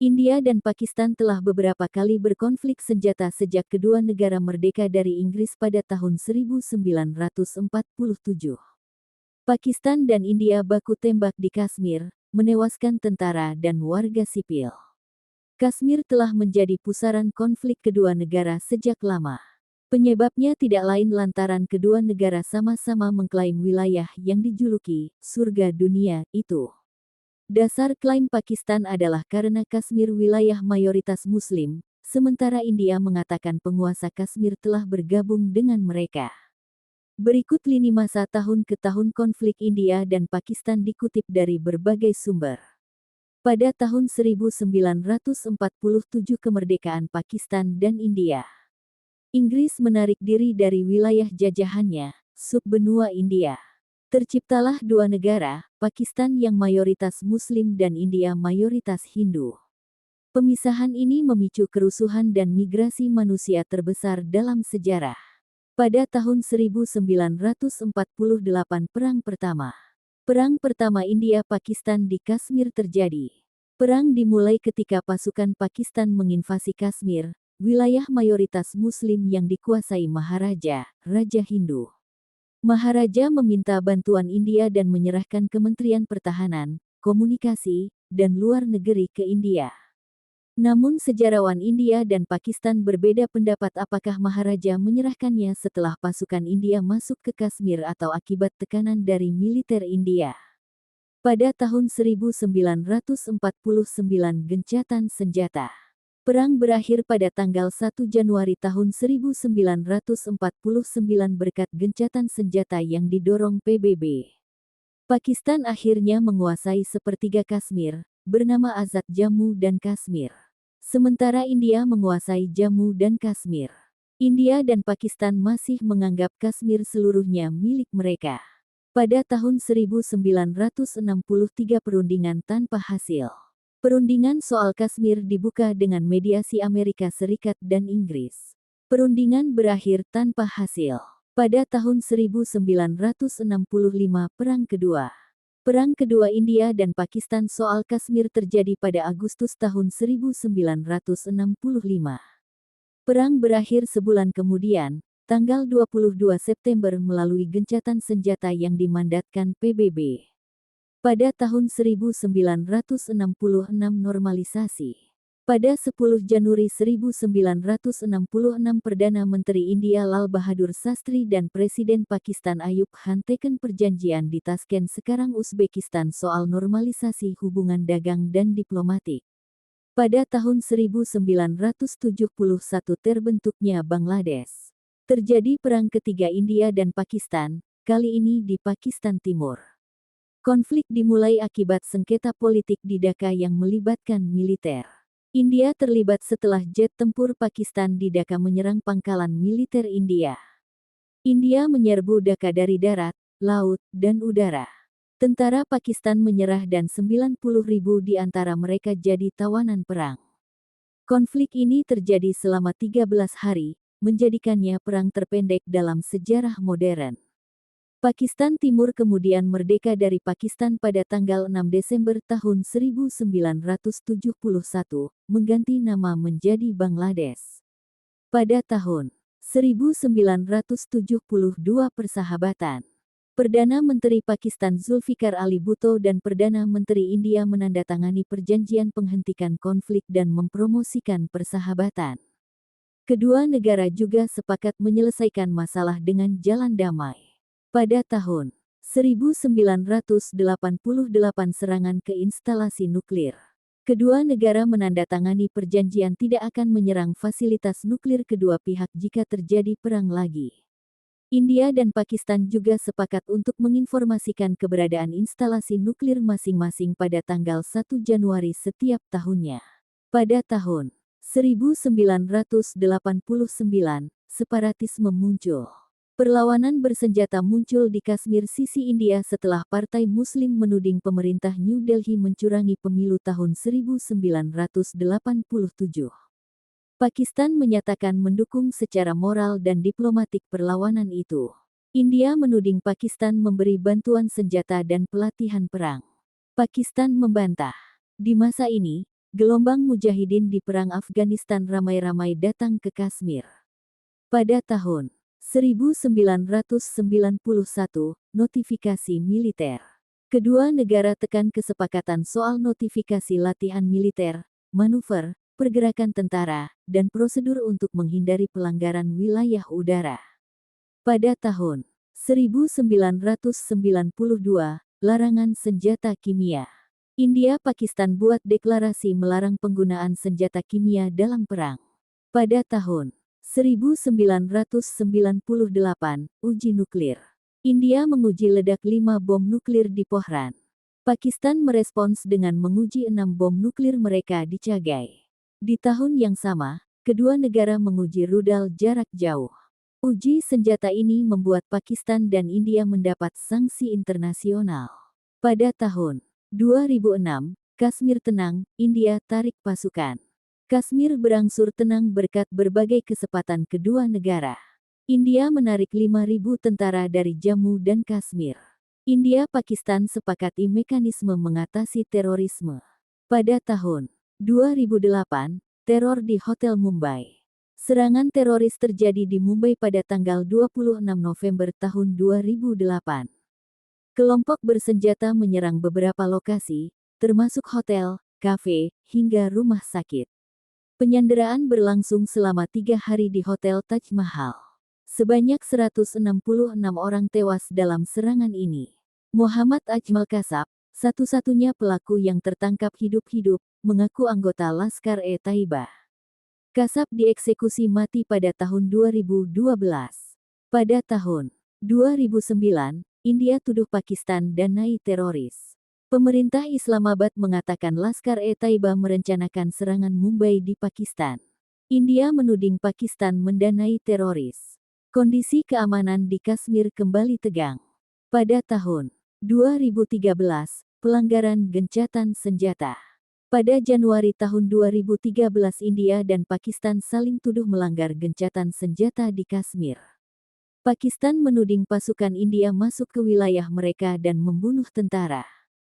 India dan Pakistan telah beberapa kali berkonflik senjata sejak kedua negara merdeka dari Inggris pada tahun 1947. Pakistan dan India baku tembak di Kashmir, menewaskan tentara dan warga sipil. Kashmir telah menjadi pusaran konflik kedua negara sejak lama. Penyebabnya tidak lain lantaran kedua negara sama-sama mengklaim wilayah yang dijuluki surga dunia itu. Dasar klaim Pakistan adalah karena Kashmir wilayah mayoritas Muslim, sementara India mengatakan penguasa Kashmir telah bergabung dengan mereka. Berikut lini masa tahun ke tahun konflik India dan Pakistan dikutip dari berbagai sumber. Pada tahun 1947 kemerdekaan Pakistan dan India. Inggris menarik diri dari wilayah jajahannya, subbenua India. Terciptalah dua negara, Pakistan yang mayoritas Muslim dan India mayoritas Hindu. Pemisahan ini memicu kerusuhan dan migrasi manusia terbesar dalam sejarah. Pada tahun 1948 Perang Pertama. Perang Pertama India-Pakistan di Kashmir terjadi. Perang dimulai ketika pasukan Pakistan menginvasi Kashmir, wilayah mayoritas Muslim yang dikuasai Maharaja, Raja Hindu. Maharaja meminta bantuan India dan menyerahkan Kementerian Pertahanan, Komunikasi, dan Luar Negeri ke India. Namun sejarawan India dan Pakistan berbeda pendapat apakah Maharaja menyerahkannya setelah pasukan India masuk ke Kashmir atau akibat tekanan dari militer India. Pada tahun 1949 gencatan senjata. Perang berakhir pada tanggal 1 Januari tahun 1949 berkat gencatan senjata yang didorong PBB. Pakistan akhirnya menguasai sepertiga Kashmir, bernama Azad Jammu dan Kashmir. Sementara India menguasai Jammu dan Kashmir. India dan Pakistan masih menganggap Kashmir seluruhnya milik mereka. Pada tahun 1963 perundingan tanpa hasil. Perundingan soal Kashmir dibuka dengan mediasi Amerika Serikat dan Inggris. Perundingan berakhir tanpa hasil. Pada tahun 1965 Perang Kedua. Perang Kedua India dan Pakistan soal Kashmir terjadi pada Agustus tahun 1965. Perang berakhir sebulan kemudian, tanggal 22 September melalui gencatan senjata yang dimandatkan PBB. Pada tahun 1966 normalisasi. Pada 10 Januari 1966 Perdana Menteri India Lal Bahadur Shastri dan Presiden Pakistan Ayub Khan teken perjanjian di Tashkent sekarang Uzbekistan soal normalisasi hubungan dagang dan diplomatik. Pada tahun 1971 terbentuknya Bangladesh. Terjadi Perang Ketiga India dan Pakistan, kali ini di Pakistan Timur. Konflik dimulai akibat sengketa politik di Dhaka yang melibatkan militer. India terlibat setelah jet tempur Pakistan di Dhaka menyerang pangkalan militer India. India menyerbu Dhaka dari darat, laut, dan udara. Tentara Pakistan menyerah dan 90.000 di antara mereka jadi tawanan perang. Konflik ini terjadi selama 13 hari, menjadikannya perang terpendek dalam sejarah modern. Pakistan Timur kemudian merdeka dari Pakistan pada tanggal 6 Desember tahun 1971, mengganti nama menjadi Bangladesh. Pada tahun 1972 persahabatan. Perdana Menteri Pakistan Zulfikar Ali Bhutto dan Perdana Menteri India menandatangani perjanjian penghentian konflik dan mempromosikan persahabatan. Kedua negara juga sepakat menyelesaikan masalah dengan jalan damai. Pada tahun 1988 serangan ke instalasi nuklir. Kedua negara menandatangani perjanjian tidak akan menyerang fasilitas nuklir kedua pihak jika terjadi perang lagi. India dan Pakistan juga sepakat untuk menginformasikan keberadaan instalasi nuklir masing-masing pada tanggal 1 Januari setiap tahunnya. Pada tahun 1989, separatisme muncul. Perlawanan bersenjata muncul di Kashmir sisi India setelah Partai Muslim menuding pemerintah New Delhi mencurangi pemilu tahun 1987. Pakistan menyatakan mendukung secara moral dan diplomatik perlawanan itu. India menuding Pakistan memberi bantuan senjata dan pelatihan perang. Pakistan membantah. Di masa ini, gelombang mujahidin di Perang Afghanistan ramai-ramai datang ke Kashmir. Pada tahun 1991, notifikasi militer. Kedua negara tekan kesepakatan soal notifikasi latihan militer, manuver, pergerakan tentara, dan prosedur untuk menghindari pelanggaran wilayah udara. Pada tahun 1992, larangan senjata kimia. India-Pakistan buat deklarasi melarang penggunaan senjata kimia dalam perang. Pada tahun 1998, uji nuklir. India menguji ledak 5 bom nuklir di Pohran. Pakistan merespons dengan menguji 6 bom nuklir mereka di Chagai. Di tahun yang sama, kedua negara menguji rudal jarak jauh. Uji senjata ini membuat Pakistan dan India mendapat sanksi internasional. Pada tahun 2006, Kashmir tenang, India tarik pasukan. Kashmir berangsur tenang berkat berbagai kesepakatan kedua negara. India menarik 5.000 tentara dari Jammu dan Kashmir. India-Pakistan sepakati mekanisme mengatasi terorisme. Pada tahun 2008, teror di Hotel Mumbai. Serangan teroris terjadi di Mumbai pada tanggal 26 November tahun 2008. Kelompok bersenjata menyerang beberapa lokasi, termasuk hotel, kafe, hingga rumah sakit. Penyanderaan berlangsung selama 3 hari di Hotel Taj Mahal. Sebanyak 166 orang tewas dalam serangan ini. Muhammad Ajmal Kasab, satu-satunya pelaku yang tertangkap hidup-hidup, mengaku anggota Laskar-e-Taiba. Kasab dieksekusi mati pada tahun 2012. Pada tahun 2009, India tuduh Pakistan danai teroris. Pemerintah Islamabad mengatakan Laskar-e-Taiba merencanakan serangan Mumbai di Pakistan. India menuding Pakistan mendanai teroris. Kondisi keamanan di Kashmir kembali tegang. Pada tahun 2013, pelanggaran gencatan senjata. Pada Januari tahun 2013 India dan Pakistan saling tuduh melanggar gencatan senjata di Kashmir. Pakistan menuding pasukan India masuk ke wilayah mereka dan membunuh tentara.